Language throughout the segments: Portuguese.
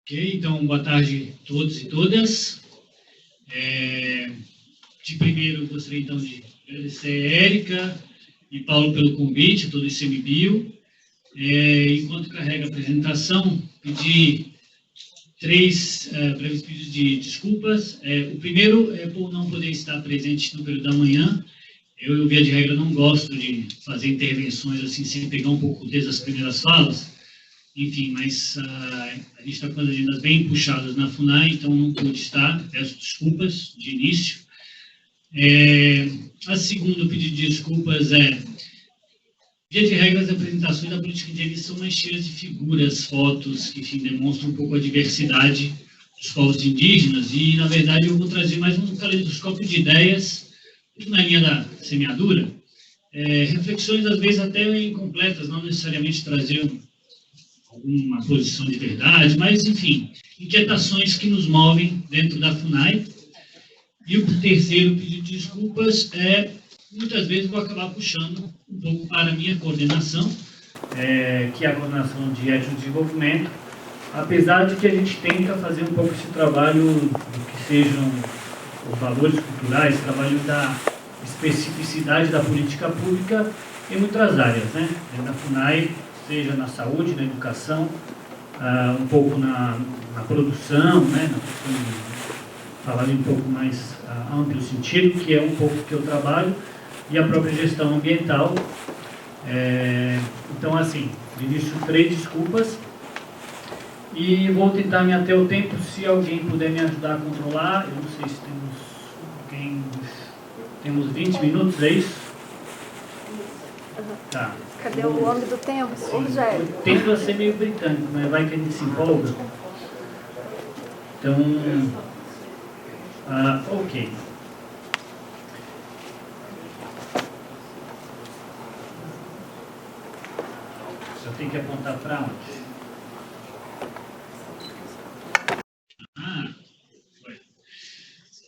Ok, então, boa tarde a todos e todas. De primeiro, gostaria, então, de agradecer a Érica e Paulo pelo convite, todo esse ICMBio. Enquanto carrega a apresentação, pedi três breves pedidos de desculpas. O primeiro é por não poder estar presente no período da manhã. Eu, via de regra, não gosto de fazer intervenções assim, sem pegar um pouco desde as primeiras falas. Enfim, mas a gente está com as agendas bem puxadas na FUNAI, então não pude estar, peço desculpas de início. A segunda pedido de desculpas via de regra, as apresentações da política indigenista são mais cheias de figuras, fotos, que, enfim, demonstram um pouco a diversidade dos povos indígenas, e, na verdade, eu vou trazer mais um caleidoscópio de ideias, na linha da semeadura, reflexões, às vezes, até incompletas, não necessariamente trazer alguma posição de verdade, mas, enfim, inquietações que nos movem dentro da FUNAI. E o terceiro pedido de desculpas muitas vezes vou acabar puxando um pouco para a minha coordenação, que é a coordenação de ética de desenvolvimento, apesar de que a gente tenta fazer um pouco esse trabalho do que sejam os valores culturais, trabalho da especificidade da política pública em muitas áreas, né? Dentro da FUNAI, seja na saúde, na educação, um pouco na produção, né? Na questão falar um pouco mais amplo sentido, que é um pouco que eu trabalho, e a própria gestão ambiental. Então, assim, de início, 3 desculpas, e vou tentar me ater ao tempo, se alguém puder me ajudar a controlar. Eu não sei se temos 20 minutos, é isso? Tá. Cadê o homem do tempo? Rogério. Tento ser meio britânico, mas vai que a gente se empolga. Então, ok. Só tem que apontar para onde? Foi.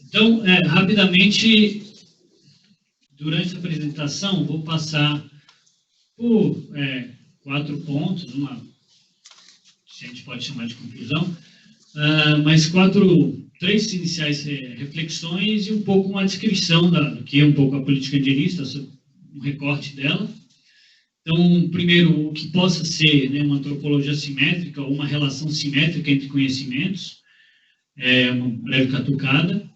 Então, rapidamente, durante a apresentação, vou passar por 4 pontos, se a gente pode chamar de conclusão, mas 3 iniciais reflexões e um pouco uma descrição do que é um pouco a política indigenista, um recorte dela. Então, primeiro, o que possa ser, né, uma antropologia simétrica ou uma relação simétrica entre conhecimentos, uma breve catucada.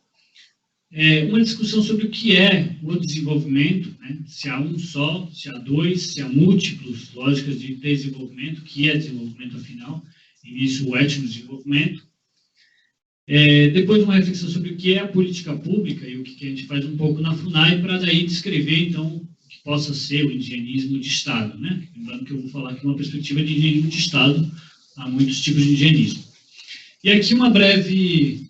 Uma discussão sobre o que é o desenvolvimento, né, se há um só, se há 2, se há múltiplos lógicas de desenvolvimento, que é desenvolvimento afinal, início o etnodesenvolvimento. Depois uma reflexão sobre o que é a política pública e o que a gente faz um pouco na FUNAI, para daí descrever, então, o que possa ser o indigenismo de Estado, né? Lembrando que eu vou falar aqui uma perspectiva de indigenismo de Estado, há muitos tipos de indigenismo. E aqui uma breve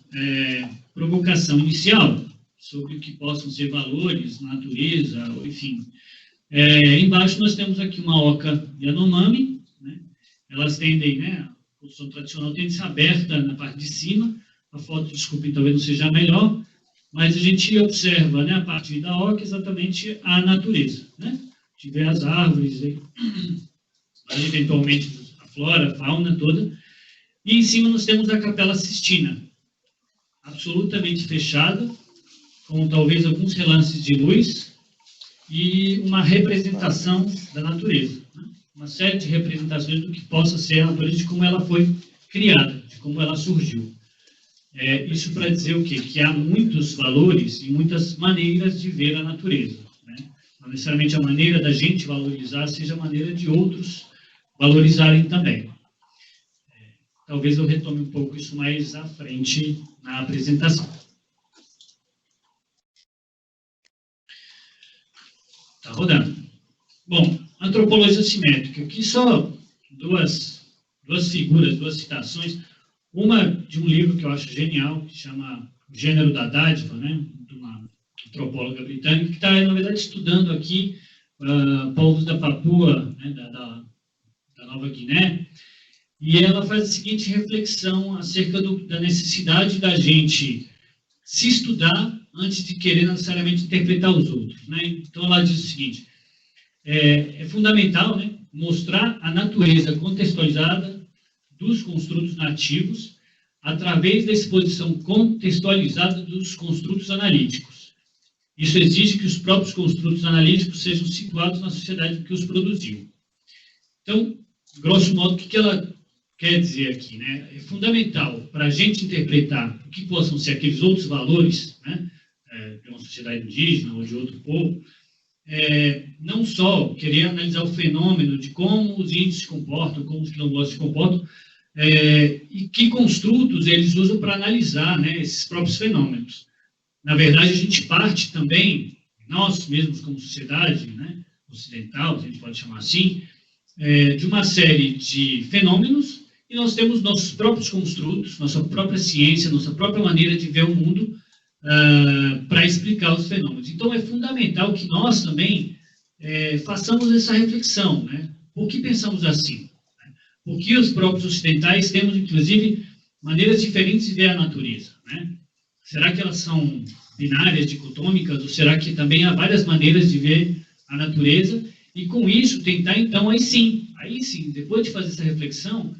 provocação inicial sobre o que possam ser valores, natureza, enfim. Embaixo nós temos aqui uma oca Yanomami, né? Elas tendem, né, a construção tradicional tende a ser aberta na parte de cima. A foto, desculpem, talvez não seja a melhor, mas a gente observa, né, a partir da oca exatamente a natureza, né? Tiver as árvores, eventualmente a flora, a fauna toda, e em cima nós temos a Capela Sistina, absolutamente fechada, com talvez alguns relances de luz e uma representação da natureza, né? Uma série de representações do que possa ser a natureza, de como ela foi criada, de como ela surgiu. Isso para dizer o quê? Que há muitos valores e muitas maneiras de ver a natureza, né? Não necessariamente a maneira da gente valorizar seja a maneira de outros valorizarem também. Talvez eu retome um pouco isso mais à frente na apresentação. Está rodando. Bom, antropologia simétrica. Aqui só duas figuras, 2 citações. Uma de um livro que eu acho genial, que chama O Gênero da Dádiva, né, de uma antropóloga britânica, que está, na verdade, estudando aqui povos da Papua, né, da Nova Guiné, e ela faz a seguinte reflexão acerca da necessidade da gente se estudar antes de querer necessariamente interpretar os outros, né? Então, ela diz o seguinte: é fundamental, né, mostrar a natureza contextualizada dos construtos nativos através da exposição contextualizada dos construtos analíticos. Isso exige que os próprios construtos analíticos sejam situados na sociedade que os produziu. Então, grosso modo, o que ela quer dizer aqui, né? É fundamental para a gente interpretar o que possam ser aqueles outros valores, né, de uma sociedade indígena ou de outro povo, não só querer analisar o fenômeno de como os índios se comportam, como os quilombolas se comportam, e que construtos eles usam para analisar, né, esses próprios fenômenos. Na verdade, a gente parte também, nós mesmos como sociedade, né, ocidental, a gente pode chamar assim, de uma série de fenômenos, e nós temos nossos próprios construtos, nossa própria ciência, nossa própria maneira de ver o mundo para explicar os fenômenos. Então, é fundamental que nós também façamos essa reflexão, né? Por que pensamos assim? Porque os próprios ocidentais temos, inclusive, maneiras diferentes de ver a natureza, né? Será que elas são binárias, dicotômicas, ou será que também há várias maneiras de ver a natureza? E com isso, tentar, então, aí sim, depois de fazer essa reflexão,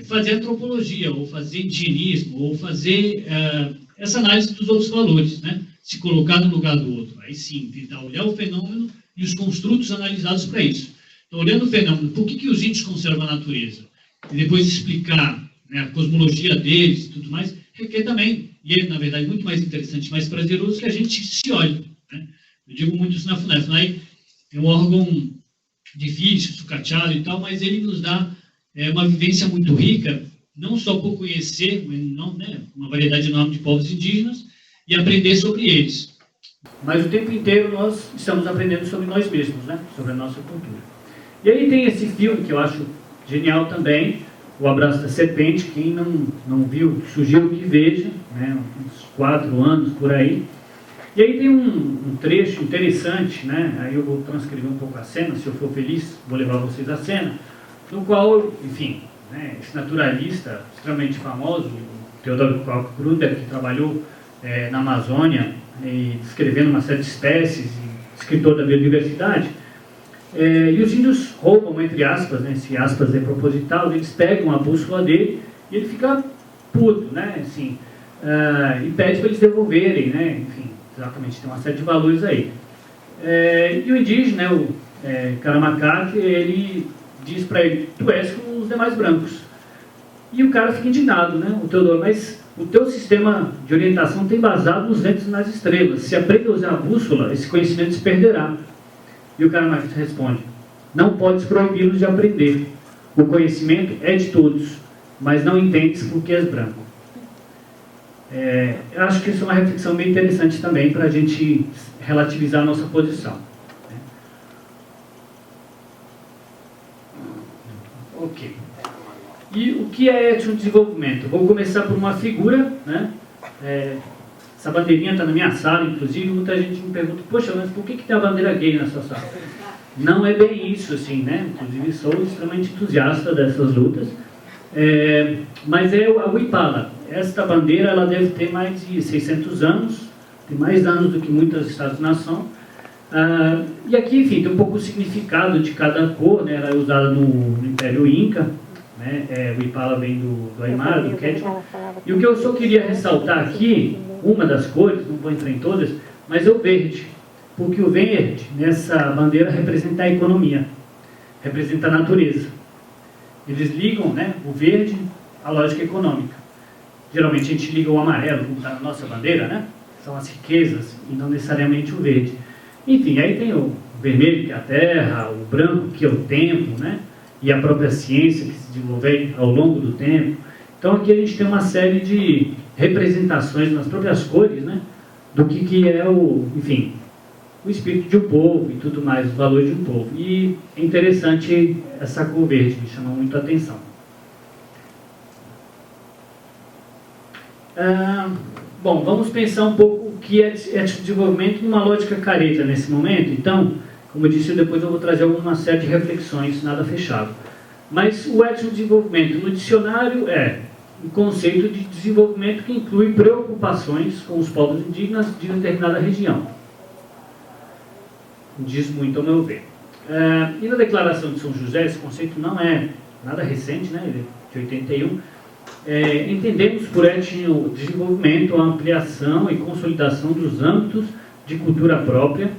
fazer antropologia, ou fazer indigenismo, ou fazer essa análise dos outros valores, né? Se colocar no lugar do outro. Aí sim, tentar olhar o fenômeno e os construtos analisados para isso. Então, olhando o fenômeno, por que os índios conservam a natureza? E depois explicar, né, a cosmologia deles e tudo mais, requer também, e é, na verdade, muito mais interessante, mais prazeroso que a gente se olhe, né? Eu digo muito isso na FUNAI. A FUNAI é um órgão difícil, sucateado e tal, mas ele nos dá uma vivência muito rica, não só por conhecer uma variedade enorme de povos indígenas e aprender sobre eles, mas o tempo inteiro nós estamos aprendendo sobre nós mesmos, né? Sobre a nossa cultura. E aí tem esse filme que eu acho genial também, O Abraço da Serpente. Quem não viu, sugiro que veja, né? Uns 4 anos por aí. E aí tem um trecho interessante, né? Aí eu vou transcrever um pouco a cena, se eu for feliz, vou levar vocês à cena, no qual, enfim, né, esse naturalista extremamente famoso, Theodor Kalkbruder, que trabalhou na Amazônia, descrevendo uma série de espécies, escritor da biodiversidade, e os índios roubam, entre aspas, né, esse aspas é proposital, eles pegam a bússola dele e ele fica puto, né, assim, e pede para eles devolverem, né, enfim, exatamente, tem uma série de valores aí. E o indígena, o Karamakaque, ele diz para ele: tu és como os demais brancos. E o cara fica indignado, né, o Teodoro, mas o teu sistema de orientação tem basado nos ventos e nas estrelas. Se aprende a usar a bússola, esse conhecimento se perderá. E o Karamakaque responde: não podes proibi-los de aprender. O conhecimento é de todos, mas não entendes porque és branco. Eu acho que isso é uma reflexão bem interessante também para a gente relativizar a nossa posição. Ok. E o que é etnodesenvolvimento? Vou começar por uma figura, né? Essa bandeirinha está na minha sala, inclusive, muita gente me pergunta: poxa, mas por que tem a bandeira gay na sua sala? Não é bem isso, assim, né? Inclusive, sou extremamente entusiasta dessas lutas. Mas é a Uipala. Esta bandeira ela deve ter mais de 600 anos, tem mais anos do que muitas Estados-nação. E aqui, enfim, tem um pouco o significado de cada cor, né? Ela é usada no Império Inca, né? O Uipala vem do Aymara, do Quechua. E o que eu só queria ressaltar aqui, uma das cores, não vou entrar em todas, mas é o verde. Porque o verde, nessa bandeira, representa a economia, representa a natureza. Eles ligam, né, o verde à lógica econômica. Geralmente a gente liga o amarelo, como está na nossa bandeira, né? São as riquezas e não necessariamente o verde. Enfim, aí tem o vermelho, que é a terra, o branco, que é o tempo, né? E a própria ciência que se desenvolveu ao longo do tempo. Então aqui a gente tem uma série de representações nas próprias cores, né? Do que é enfim, o espírito de um povo e tudo mais, os valores de um povo. E é interessante essa cor verde, me chama muito a atenção. Bom, vamos pensar um pouco o que é desenvolvimento numa lógica careta nesse momento. Então, como eu disse, depois eu vou trazer uma série de reflexões, nada fechado. Mas o etnodesenvolvimento no dicionário é um conceito de desenvolvimento que inclui preocupações com os povos indígenas de determinada região. Diz muito ao meu ver. E na Declaração de São José, esse conceito não é nada recente, né? Ele é de 81, entendemos por etnodesenvolvimento a ampliação e consolidação dos âmbitos de cultura própria,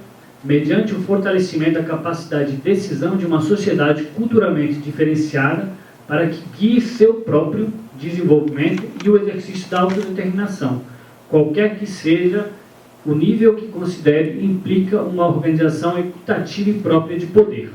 mediante o fortalecimento da capacidade de decisão de uma sociedade culturalmente diferenciada para que guie seu próprio desenvolvimento e o exercício da autodeterminação, qualquer que seja o nível que considere implica uma organização equitativa e própria de poder.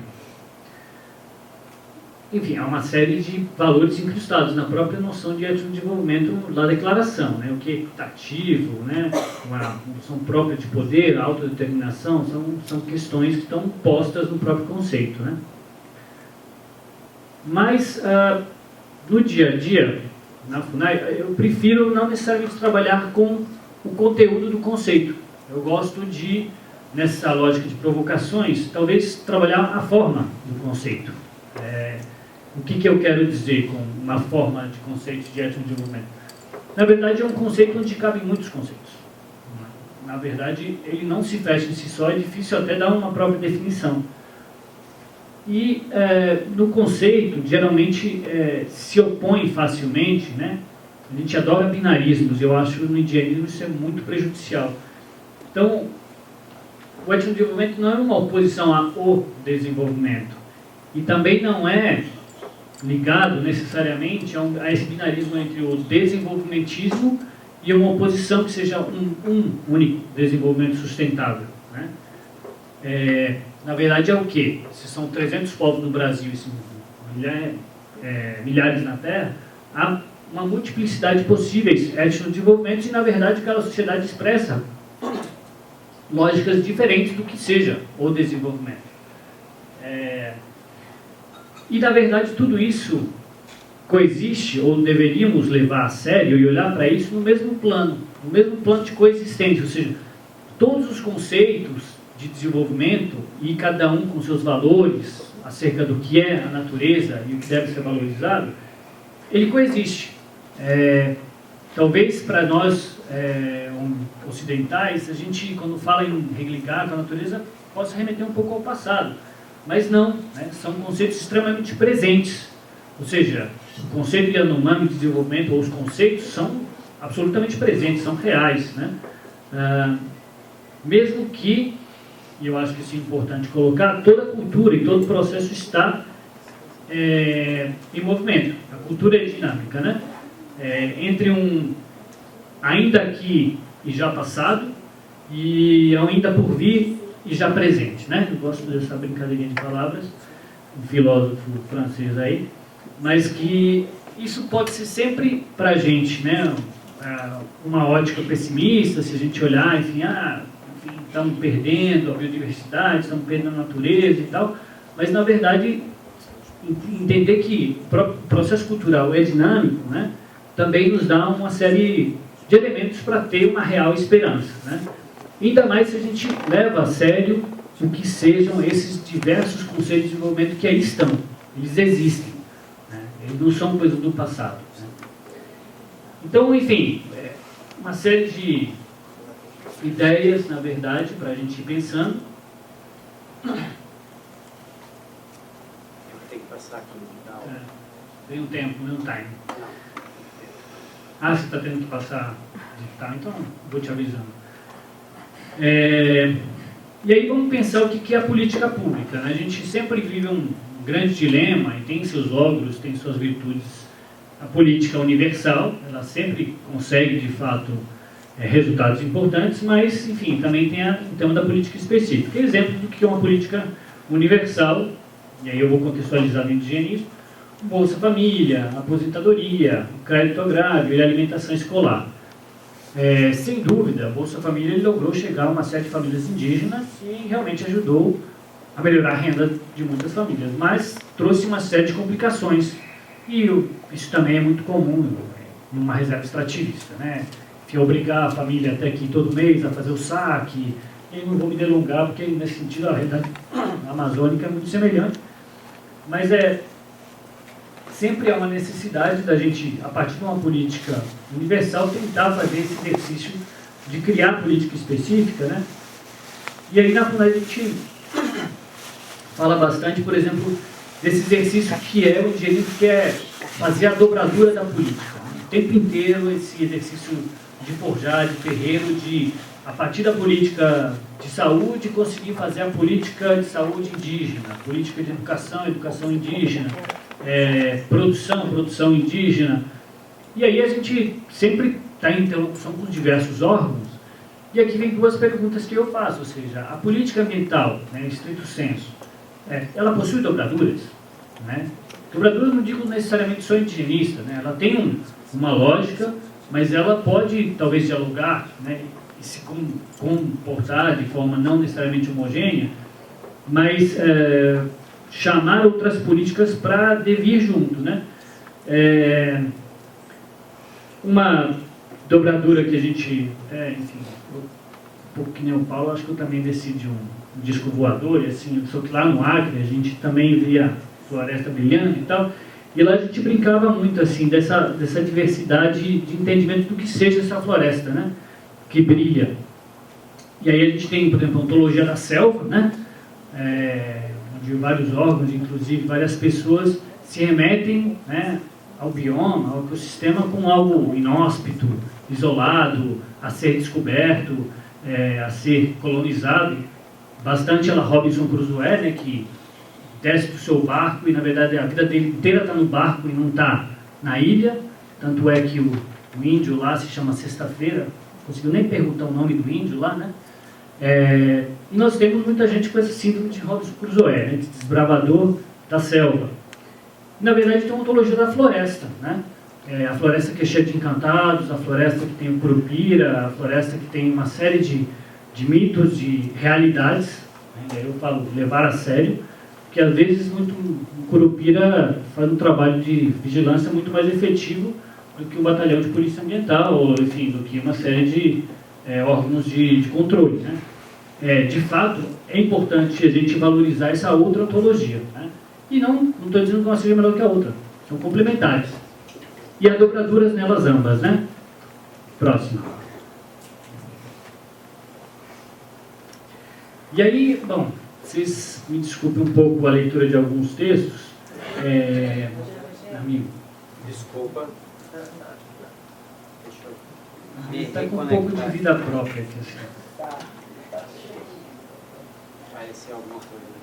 Enfim, há uma série de valores incrustados na própria noção de etnodesenvolvimento da declaração, né? O que é equitativo, né? Uma noção própria de poder, autodeterminação, são questões que estão postas no próprio conceito, né? Mas, no dia a dia, na FUNAI, eu prefiro não necessariamente trabalhar com o conteúdo do conceito. Eu gosto de, nessa lógica de provocações, talvez trabalhar a forma do conceito. O que eu quero dizer com uma forma de conceito de etnodesenvolvimento? Na verdade, é um conceito onde cabem muitos conceitos. Na verdade, ele não se fecha em si só, é difícil até dar uma própria definição. E no conceito, geralmente, se opõe facilmente, né? A gente adora binarismos, eu acho que no indianismo isso é muito prejudicial. Então, o etnodesenvolvimento não é uma oposição ao desenvolvimento. E também não é ligado necessariamente a esse binarismo entre o desenvolvimentismo e uma oposição que seja um único desenvolvimento sustentável, né? Na verdade é o quê? Se são 300 povos no Brasil e milhares na Terra, há uma multiplicidade de possíveis etnodesenvolvimentos e, na verdade, cada sociedade expressa lógicas diferentes do que seja o desenvolvimento. E, na verdade, tudo isso coexiste, ou deveríamos levar a sério e olhar para isso no mesmo plano de coexistência, ou seja, todos os conceitos de desenvolvimento, e cada um com seus valores acerca do que é a natureza e o que deve ser valorizado, ele coexiste. Talvez para nós ocidentais, a gente, quando fala em religar com a natureza, possa remeter um pouco ao passado. Mas não, né? São conceitos extremamente presentes. Ou seja, o conceito de Yanomami de desenvolvimento, ou os conceitos, são absolutamente presentes, são reais, né? Mesmo que, e eu acho que isso é importante colocar, toda a cultura e todo o processo está em movimento. A cultura é dinâmica, né? Entre ainda aqui e já passado, e ainda por vir e já presente, né? Eu gosto dessa brincadeirinha de palavras, um filósofo francês aí, mas que isso pode ser sempre para a gente, né? Uma ótica pessimista, se a gente olhar, enfim, estamos perdendo a biodiversidade, estamos perdendo a natureza e tal, mas na verdade entender que o processo cultural é dinâmico, né? Também nos dá uma série de elementos para ter uma real esperança, né? Ainda mais se a gente leva a sério o que sejam esses diversos conceitos de desenvolvimento que aí estão. Eles existem, né? Eles não são coisas do passado, né? Então, enfim, uma série de ideias, na verdade, para a gente ir pensando. Eu vou ter que passar aqui no final. Tem um tempo, não time. Não. Você está tendo que passar digital, então vou te avisando. E aí vamos pensar o que é a política pública, né? A gente sempre vive um grande dilema e tem seus óbvios, tem suas virtudes. A política universal, ela sempre consegue, de fato, resultados importantes, mas, enfim, também tem o tema da política específica. Exemplo do que é uma política universal, e aí eu vou contextualizar dentro de higienismo: Bolsa Família, aposentadoria, crédito agrário e alimentação escolar. Sem dúvida, a Bolsa Família ele logrou chegar a uma série de famílias indígenas e realmente ajudou a melhorar a renda de muitas famílias, mas trouxe uma série de complicações, e isso também é muito comum numa reserva extrativista, né? Que obrigar a família até aqui todo mês a fazer o saque, e não vou me delongar, porque nesse sentido a realidade amazônica é muito semelhante, mas sempre há uma necessidade da gente, a partir de uma política universal, tentar fazer esse exercício de criar política específica, né? E aí na FUNAI a gente fala bastante, por exemplo, desse exercício que é o higienismo, que é fazer a dobradura da política, né? tempo inteiro esse exercício de forjar, de terreiro, de, a partir da política de saúde, conseguir fazer a política de saúde indígena, a política de educação, educação indígena, produção indígena. E aí a gente sempre está em interlocução com diversos órgãos. E aqui vem duas perguntas que eu faço, ou seja, a política ambiental, em estrito senso, ela possui dobraduras? Né? Dobraduras não digo necessariamente só indigenista, né? Ela tem uma lógica, mas ela pode talvez dialogar, né? E se comportar de forma não necessariamente homogênea, mas chamar outras políticas para devir junto. Né? Uma dobradura que a gente, enfim, um pouco que nem o Paulo, acho que eu também desci de um disco voador, e assim, só que lá no Acre a gente também via floresta brilhando e tal, e lá a gente brincava muito assim, dessa diversidade de entendimento do que seja essa floresta, né, que brilha. E aí a gente tem, por exemplo, a ontologia da selva, né, onde vários órgãos, inclusive várias pessoas, se remetem, né, ao bioma, ao ecossistema como algo inóspito, isolado, a ser descoberto, a ser colonizado. Bastante ela Robinson Crusoe, né, que desce do seu barco e, na verdade, a vida dele inteira está no barco e não está na ilha. Tanto é que o índio lá se chama Sexta-feira, não conseguiu nem perguntar o nome do índio lá, né? E nós temos muita gente com esse síndrome de Robinson Crusoe, né, de desbravador da selva. Na verdade, tem uma ontologia da floresta, né? A floresta que é cheia de encantados, a floresta que tem o curupira, a floresta que tem uma série de mitos, de realidades, né? E aí eu falo levar a sério, porque às vezes o curupira faz um trabalho de vigilância muito mais efetivo do que um batalhão de polícia ambiental, ou enfim, do que uma série de órgãos de controle, né? De fato, é importante a gente valorizar essa outra ontologia, né? E não estou dizendo que uma seja melhor que a outra, são complementares. E há dobraduras nelas ambas, né? Próximo. E aí, bom, vocês me desculpem um pouco a leitura de alguns textos. Amigo. Desculpa. Está com um pouco de vida própria aqui, assim. Parecer alguma coisa.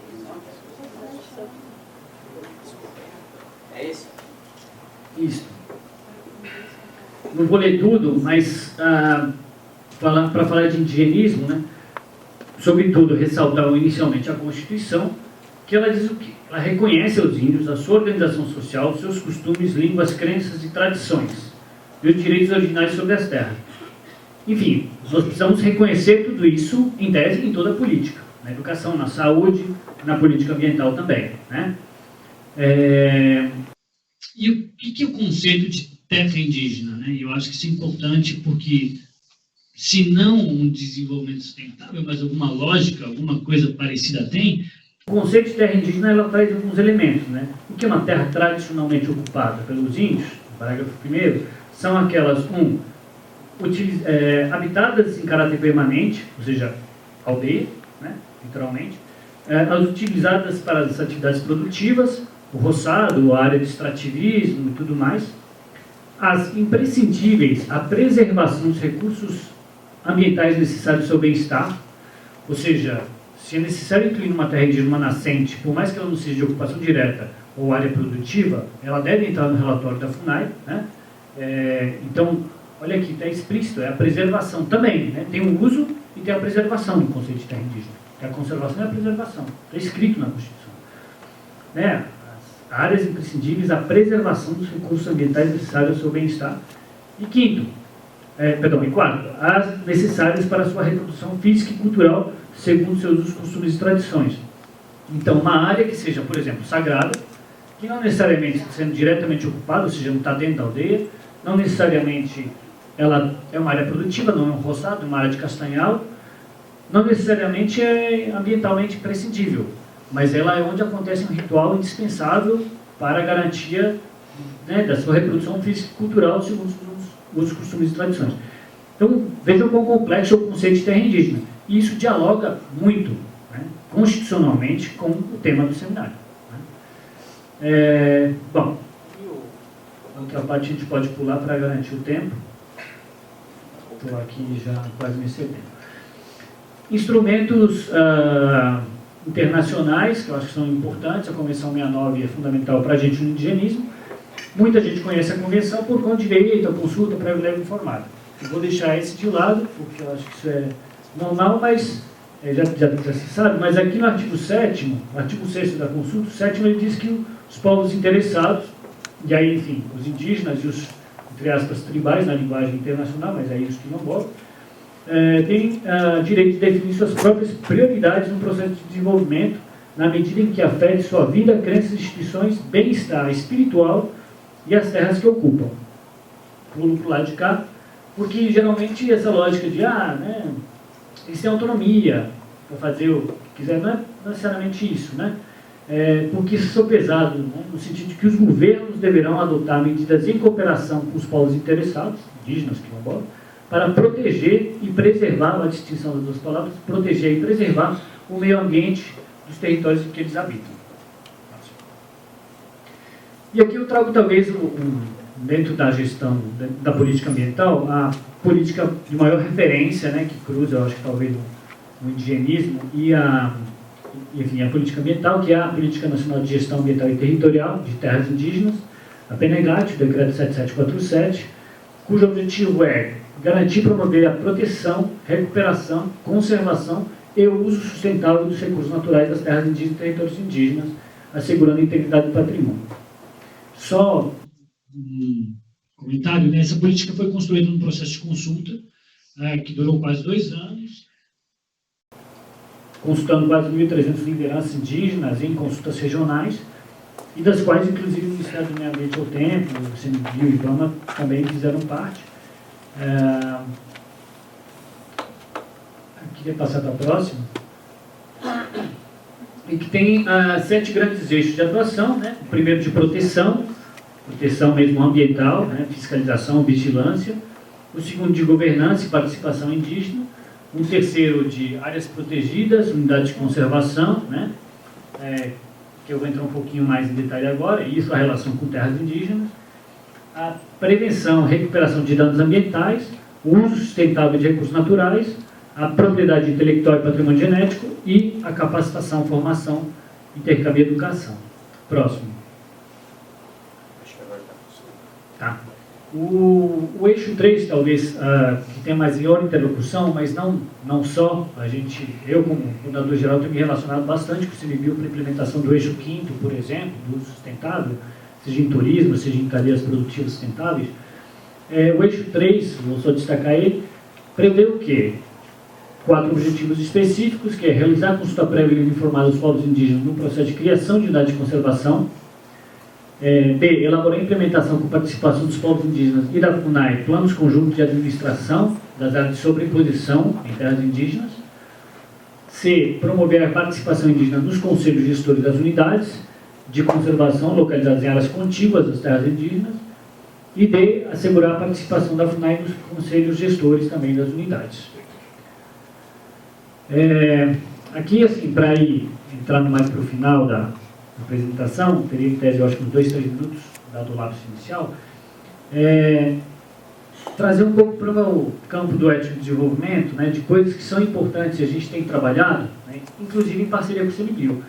É isso? Isso. Não vou ler tudo, mas para falar de indigenismo, né? Sobretudo ressaltar inicialmente a Constituição, que ela diz o quê? Ela reconhece aos índios a sua organização social, seus costumes, línguas, crenças e tradições, e os direitos originários sobre as terras. Enfim, nós precisamos reconhecer tudo isso, em tese, em toda a política, na educação, na saúde, na política ambiental também, né? E o que é o conceito de terra indígena? Né? Eu acho que isso é importante porque, se não um desenvolvimento sustentável, mas alguma lógica, alguma coisa parecida tem. O conceito de terra indígena ela traz alguns elementos. Né? O que é uma terra tradicionalmente ocupada pelos índios, no parágrafo 1º, são aquelas, habitadas em caráter permanente, ou seja, aldeia, né? Literalmente, as utilizadas para as atividades produtivas, o roçado, a área de extrativismo e tudo mais, as imprescindíveis à preservação dos recursos ambientais necessários ao seu bem-estar, ou seja, se é necessário incluir numa terra indígena uma nascente, por mais que ela não seja de ocupação direta ou área produtiva, ela deve entrar no relatório da FUNAI, né? Então, olha aqui, está explícito, é a preservação também, né? Tem o uso e tem a preservação no conceito de terra indígena, que a conservação é a preservação, está escrito na Constituição, né? Áreas imprescindíveis à preservação dos recursos ambientais necessários ao seu bem-estar. E quarto, as necessárias para a sua reprodução física e cultural, segundo seus usos, costumes e tradições. Então, uma área que seja, por exemplo, sagrada, que não necessariamente está sendo diretamente ocupada, ou seja, não está dentro da aldeia, não necessariamente ela é uma área produtiva, não é um roçado, é uma área de castanhal, não necessariamente é ambientalmente imprescindível, mas ela é onde acontece um ritual indispensável para a garantia, né, da sua reprodução física e cultural segundo os costumes e tradições. Então, vejam quão complexo é o conceito de terra indígena. E isso dialoga muito, né, constitucionalmente com o tema do seminário. Né? Bom. E outra parte a gente pode pular para garantir o tempo. Estou aqui já quase me excedendo. Instrumentos internacionais, que eu acho que são importantes. A Convenção 69 é fundamental para a gente no indigenismo. Muita gente conhece a Convenção por conta de direito, a consulta, prévio leve informado. Eu vou deixar esse de lado, porque eu acho que isso é normal, mas já se sabe, mas aqui no artigo 7º, artigo 6º da consulta, o 7º ele diz que os povos interessados, e aí, enfim, os indígenas e os, entre aspas, tribais, na linguagem internacional, mas aí os quilombolas, têm direito de definir suas próprias prioridades no processo de desenvolvimento, na medida em que afete sua vida, crenças, instituições, bem-estar espiritual e as terras que ocupam. Pulo para o lado de cá, porque geralmente essa lógica de, eles têm autonomia para fazer o que quiser, não é necessariamente isso, né? Porque isso é pesado, né? No sentido de que os governos deverão adotar medidas em cooperação com os povos interessados, indígenas, quilombolas, para proteger e preservar, a distinção das duas palavras, proteger e preservar o meio ambiente dos territórios em que eles habitam. E aqui eu trago talvez, dentro da gestão da política ambiental, a política de maior referência, né, que cruza, eu acho que talvez o indigenismo e a política ambiental, que é a Política Nacional de Gestão Ambiental e Territorial de Terras Indígenas, a PNGAT, o Decreto 7747, cujo objetivo é garantir e promover a proteção, recuperação, conservação e o uso sustentável dos recursos naturais das terras indígenas e territórios indígenas, assegurando a integridade do patrimônio. Só um comentário, né? Essa política foi construída num processo de consulta que durou quase 2 anos, consultando quase 1.300 lideranças indígenas em consultas regionais, e das quais, inclusive, o Ministério do Meio Ambiente ao Tempo, o CNBio e o IBAMA também fizeram parte. Queria passar para a próxima. E que tem 7 grandes eixos de atuação, né? O primeiro de proteção mesmo ambiental, né? Fiscalização, vigilância. O segundo de governança e participação indígena. O terceiro de áreas protegidas, unidades de conservação, né? Que eu vou entrar um pouquinho mais em detalhe agora, e isso a relação com terras indígenas. A prevenção, recuperação de danos ambientais, o uso sustentável de recursos naturais, a propriedade intelectual e patrimônio genético e a capacitação, formação, intercâmbio e educação. Próximo. Acho que agora está funcionando. Tá. O eixo 3, talvez, que tem maior interlocução, mas não só, eu como fundador geral tenho me relacionado bastante com o CNBio para a implementação do eixo 5º, por exemplo, do uso sustentável, seja em turismo, seja em cadeias produtivas sustentáveis. O eixo 3, vou só destacar ele, prevê o quê? 4 objetivos específicos, que é realizar consulta prévia e informada aos povos indígenas no processo de criação de unidade de conservação. B. Elaborar a implementação com participação dos povos indígenas e da FUNAI, planos conjuntos de administração das áreas de sobreposição em terras indígenas. C. Promover a participação indígena nos conselhos gestores das unidades de conservação localizadas em áreas contíguas das terras indígenas. E D. Assegurar a participação da FUNAI nos conselhos gestores também das unidades. Aqui, assim, para ir entrando mais para o final da apresentação, teria em tese, eu acho que uns 2, 3 minutos, dado o lapso inicial, trazer um pouco para o campo do ético de desenvolvimento, né, de coisas que são importantes e a gente tem trabalhado, né, inclusive em parceria com o CNBio.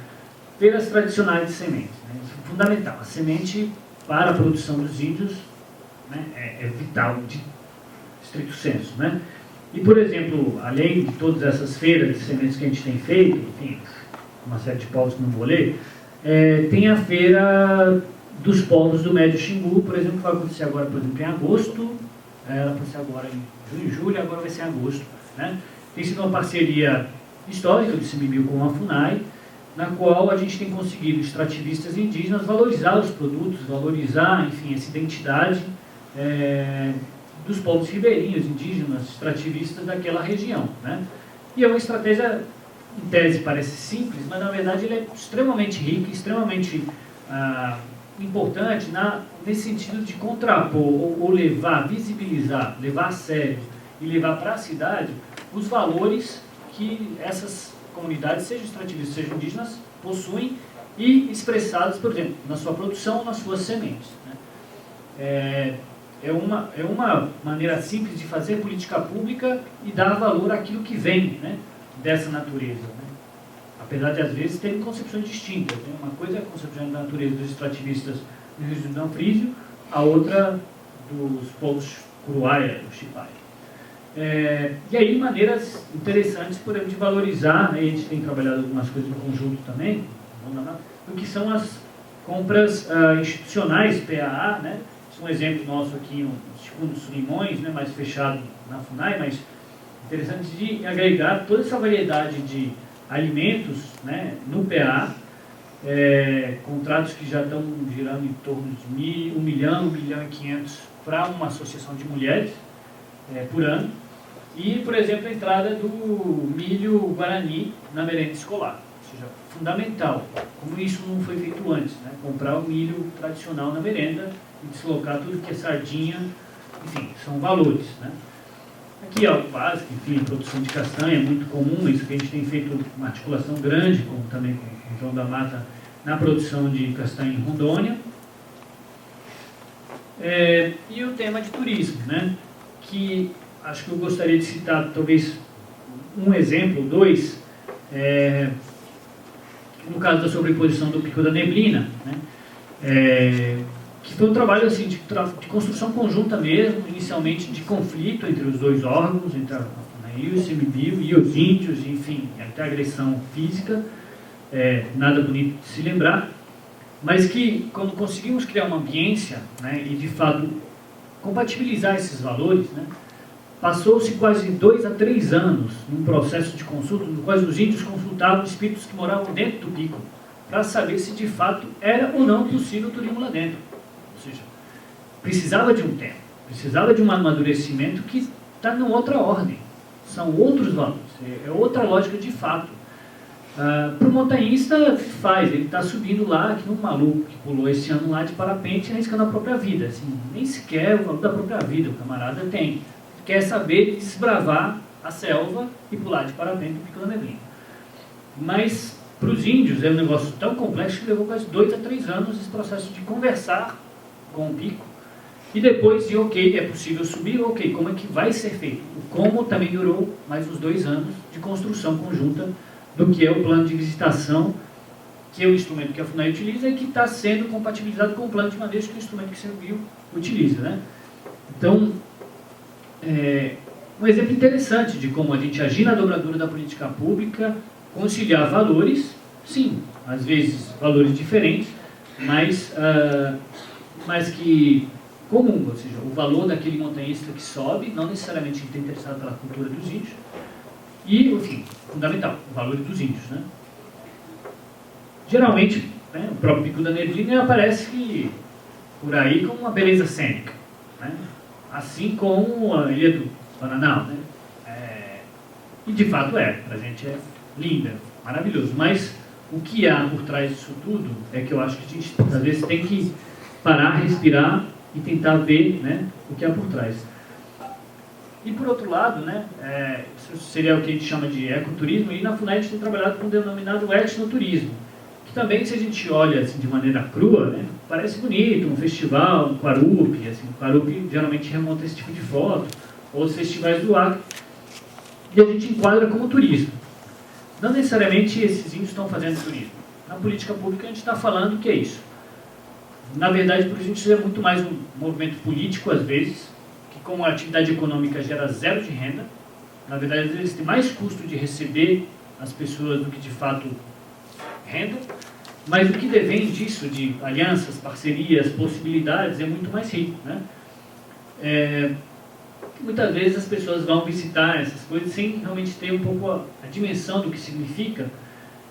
Feiras tradicionais de sementes, né, isso é fundamental. A semente para a produção dos índios, né, é vital, de estrito senso, né? E, por exemplo, além de todas essas feiras de sementes que a gente tem feito, enfim, uma série de povos que não vou ler, tem a feira dos povos do Médio Xingu, por exemplo, que vai acontecer agora, por exemplo, em agosto, ela aconteceu agora em junho, julho, agora vai ser em agosto, né? Tem sido uma parceria histórica do CNBio com a FUNAI, na qual a gente tem conseguido, extrativistas indígenas, valorizar os produtos, valorizar, enfim, essa identidade dos povos ribeirinhos, indígenas, extrativistas daquela região, né? E é uma estratégia, em tese, parece simples, mas na verdade ele é extremamente rico, extremamente importante nesse sentido de contrapor ou levar, visibilizar, levar a sério e levar para a cidade os valores que essas comunidades, sejam extrativistas, sejam indígenas, possuem e expressados, por exemplo, na sua produção ou nas suas sementes, né? é uma maneira simples de fazer política pública e dar valor àquilo que vem, né, dessa natureza, né? Apesar de, às vezes, terem concepções distintas, né? Uma coisa é a concepção da natureza dos extrativistas do Rio de Danfrísio, a outra dos povos Kuruaia, do Shipai. E aí, maneiras interessantes, por exemplo, de valorizar, né, a gente tem trabalhado algumas coisas no conjunto também, do que são as compras institucionais, PAA, né? Um exemplo nosso aqui no Instituto dos Limões, né, mais fechado na FUNAI, mas interessante de agregar toda essa variedade de alimentos, né, no PA, contratos que já estão girando em torno de 1 milhão, 1 milhão e 500 para uma associação de mulheres por ano, e, por exemplo, a entrada do milho Guarani na merenda escolar, ou seja, fundamental, como isso não foi feito antes, né, comprar o milho tradicional na merenda e deslocar tudo que é sardinha, enfim, são valores, né. Aqui, ó, básico, enfim, produção de castanha, muito comum, isso que a gente tem feito uma articulação grande, como também com o João da Mata, na produção de castanha em Rondônia. E o tema de turismo, né, que acho que eu gostaria de citar, talvez, um exemplo, dois, no caso da sobreposição do Pico da Neblina, né, que foi um trabalho assim, de construção conjunta mesmo, inicialmente de conflito entre os dois órgãos, entre a FUNAI e o ICMBio, e os índios, enfim, até agressão física, nada bonito de se lembrar, mas que, quando conseguimos criar uma ambiência, né, e de fato compatibilizar esses valores, né, passou-se quase 2 a 3 anos num processo de consulta, no qual os índios consultavam espíritos que moravam dentro do pico, para saber se de fato era ou não possível o turismo lá dentro. Ou seja, precisava de um tempo, precisava de um amadurecimento que está em outra ordem, são outros valores, é outra lógica de fato. Para o montanhista, faz, ele está subindo lá, que um maluco que pulou esse ano lá de parapente, arriscando a própria vida, assim, nem sequer o valor da própria vida o camarada tem, quer saber desbravar a selva e pular de parapente no Pico da Neblina. Mas para os índios é um negócio tão complexo que levou quase 2 a 3 anos esse processo de conversar com o pico, e depois de, ok, é possível subir, ok, como é que vai ser feito? O como também durou mais uns 2 anos de construção conjunta do que é o plano de visitação, que é o instrumento que a FUNAI utiliza e que está sendo compatibilizado com o plano de manejo, que é o instrumento que o ICMBio utiliza, né? Então, um exemplo interessante de como a gente agir na dobradura da política pública, conciliar valores, sim, às vezes valores diferentes, mas que comum, ou seja, o valor daquele montanhista que sobe, não necessariamente ele está interessado pela cultura dos índios, e, enfim, fundamental, o valor dos índios, né? Geralmente, né, o próprio Pico da Neblina aparece por aí como uma beleza cênica, né? Assim como a Ilha do Bananal, né? E de fato para a gente é linda, maravilhoso, mas o que há por trás disso tudo é que eu acho que a gente às vezes tem que parar, respirar e tentar ver, né, o que há por trás. E por outro lado, né, isso seria o que a gente chama de ecoturismo, e na FUNAI a gente tem trabalhado com o denominado etnoturismo, que também, se a gente olha assim, de maneira crua, né, parece bonito, um festival, um Quarupi, assim, o Quarupi geralmente remonta esse tipo de foto, ou os festivais do Acre, e a gente enquadra como turismo. Não necessariamente esses índios estão fazendo turismo. Na política pública a gente está falando que é isso. Na verdade, para os índios é muito mais um movimento político, às vezes, que como a atividade econômica gera zero de renda, na verdade eles têm mais custo de receber as pessoas do que de fato renda, mas o que devém disso, de alianças, parcerias, possibilidades, é muito mais rico, né? Muitas vezes as pessoas vão visitar essas coisas sem realmente ter um pouco a dimensão do que significa,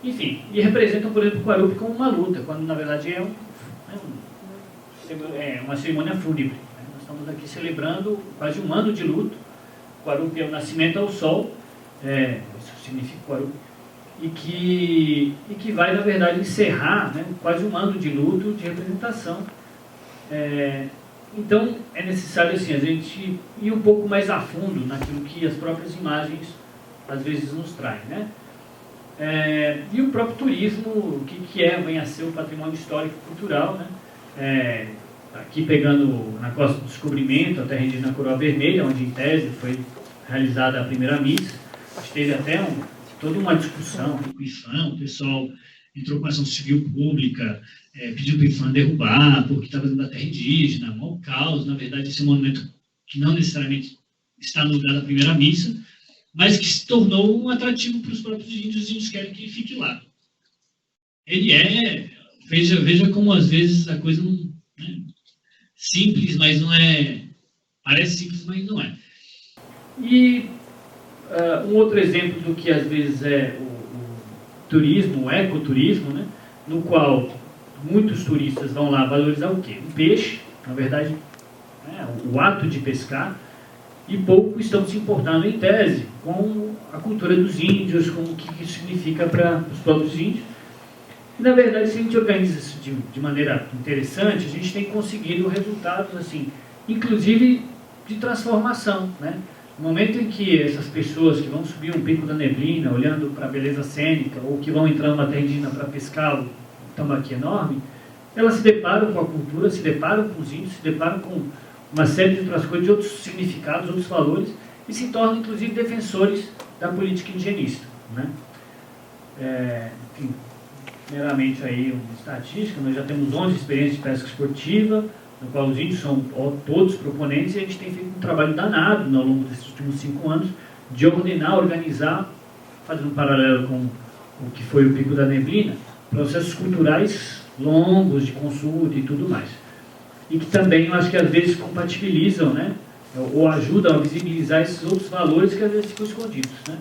enfim, e representam, por exemplo, o Quarupi como uma luta, quando na verdade é uma cerimônia fúnebre, né? Nós estamos aqui celebrando quase um ano de luto. O Quarupi é o nascimento ao sol, isso significa Quarupi, e que vai, na verdade, encerrar, né, quase um ano de luto, de representação. Então, é necessário assim, a gente ir um pouco mais a fundo naquilo que as próprias imagens, às vezes, nos traem, né? E o próprio turismo, o que vem a ser o patrimônio histórico e cultural, né? aqui pegando na Costa do Descobrimento, a terra indígena Coroa Vermelha, onde em tese foi realizada a primeira missa. Teve até toda uma discussão com o IFAM, o pessoal entrou com ação civil pública, pediu para o IFAM derrubar, porque estava dentro da terra indígena, mau caos. Na verdade, esse é um monumento que não necessariamente está no lugar da primeira missa, mas que se tornou um atrativo para os próprios índios, os índios querem que fique lá. Ele veja como às vezes a coisa não é simples, mas não é, parece simples, mas não é. E um outro exemplo do que às vezes é o turismo, o ecoturismo, né, no qual muitos turistas vão lá valorizar o quê? O peixe, na verdade, o ato de pescar, e pouco estão se importando em tese com a cultura dos índios, com o que isso significa para os próprios índios. E, na verdade, se a gente organiza isso de maneira interessante, a gente tem conseguido resultados, assim, inclusive de transformação, né? No momento em que essas pessoas que vão subir um pico da neblina, olhando para a beleza cênica, ou que vão entrar numa terra indígena para pescar o tambaqui enorme, elas se deparam com a cultura, se deparam com os índios, se deparam com uma série de outras coisas, de outros significados, outros valores, e se tornam, inclusive, defensores da política indigenista, né? Enfim, meramente aí uma estatística, nós já temos 11 experiências de pesca esportiva, no qual os índios são todos proponentes, e a gente tem feito um trabalho danado ao longo desses últimos 5 anos de ordenar, organizar, fazendo um paralelo com o que foi o Pico da Neblina, processos culturais longos de consulta e tudo mais. E que também, eu acho que às vezes compatibilizam, né, ou ajudam a visibilizar esses outros valores que às vezes ficam escondidos, né,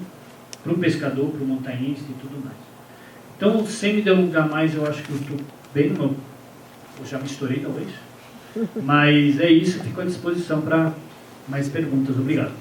para o pescador, para o montanhista e tudo mais. Então, sem me delongar mais, eu acho que eu estou bem no meu... Eu já me estourei, talvez. Mas é isso, fico à disposição para mais perguntas. Obrigado.